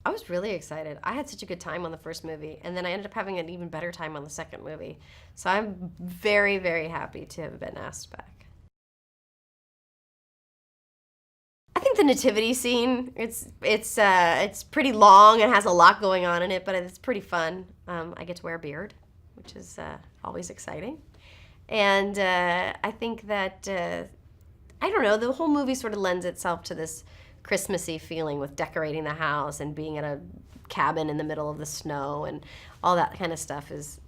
I was really excited. I had such a good time on the first movie, and then I ended up having an even better time on the second movie. So I'm very, very happy to have been asked back. I think the nativity scene, it's pretty long and has a lot going on in it, but it's pretty fun. I get to wear a beard, which is always exciting. And I think that, I don't know, the whole movie sort of lends itself to this Christmassy feeling with decorating the house and being at a cabin in the middle of the snow, and all that kind of stuff is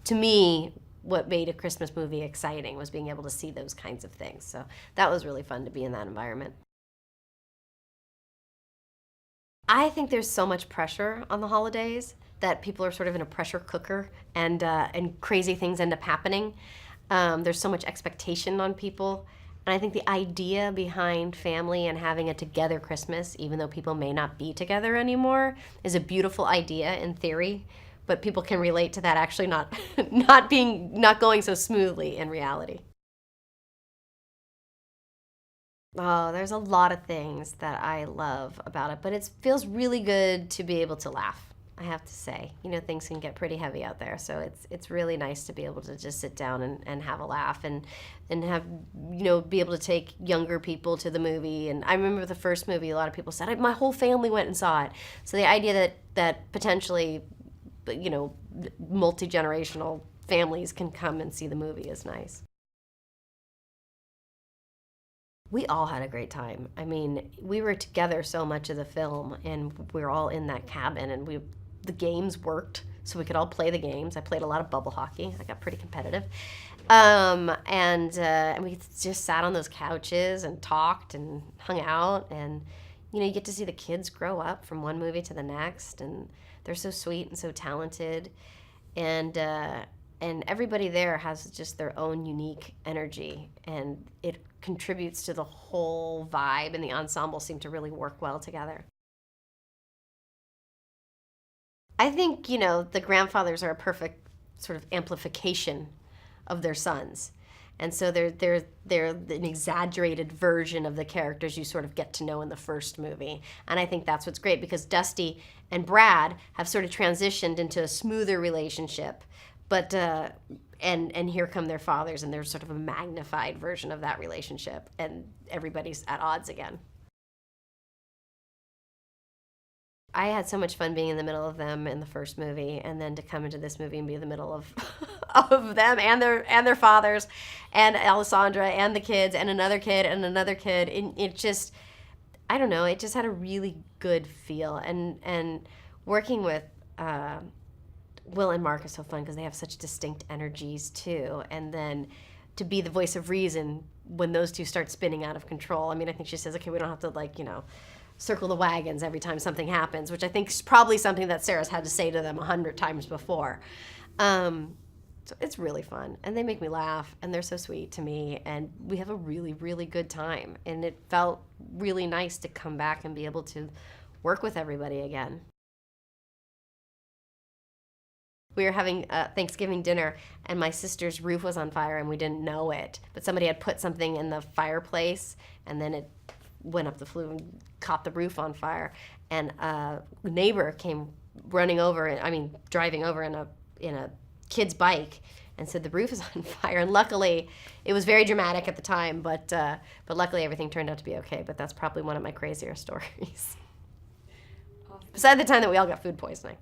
to me what made a Christmas movie exciting, was being able to see those kinds of things. So that was really fun to be in that environment. I think there's so much pressure on the holidays that people are sort of in a pressure cooker, and crazy things end up happening. There's so much expectation on people. And I think the idea behind family and having a together Christmas, even though people may not be together anymore, is a beautiful idea in theory, but people can relate to that actually not not going so smoothly in reality. Oh, there's a lot of things that I love about it, but it feels really good to be able to laugh. I have to say, things can get pretty heavy out there, so it's really nice to be able to just sit down and have a laugh, and have, be able to take younger people to the movie. And I remember the first movie, a lot of people said, my whole family went and saw it. So the idea that potentially, multi-generational families can come and see the movie is nice. We all had a great time. I mean, we were together so much of the film, and we were all in that cabin, and the games worked, so we could all play the games. I played a lot of bubble hockey. I got pretty competitive. And we just sat on those couches and talked and hung out, and you get to see the kids grow up from one movie to the next, and they're so sweet and so talented, and everybody there has just their own unique energy, and it contributes to the whole vibe, and the ensemble seemed to really work well together. I think, the grandfathers are a perfect sort of amplification of their sons. And so they're an exaggerated version of the characters you sort of get to know in the first movie. And I think that's what's great, because Dusty and Brad have sort of transitioned into a smoother relationship. But and here come their fathers, and they're sort of a magnified version of that relationship, and everybody's at odds again. I had so much fun being in the middle of them in the first movie, and then to come into this movie and be in the middle of of them and their fathers, and Alessandra and the kids and another kid and another kid. It just, I don't know, it just had a really good feel, and working with Will and Mark is so fun because they have such distinct energies too, and then to be the voice of reason when those two start spinning out of control. I mean, I think she says, okay, we don't have to circle the wagons every time something happens, which I think is probably something that Sarah's had to say to them 100 times before. So it's really fun, and they make me laugh, and they're so sweet to me, and we have a really, really good time, and it felt really nice to come back and be able to work with everybody again. We were having Thanksgiving dinner, and my sister's roof was on fire, and we didn't know it, but somebody had put something in the fireplace, and then it went up the flue and caught the roof on fire. And a neighbor came driving over in a kid's bike, and said the roof is on fire. And luckily, it was very dramatic at the time, but luckily everything turned out to be okay. But that's probably one of my crazier stories. Awesome. Besides the time that we all got food poisoning.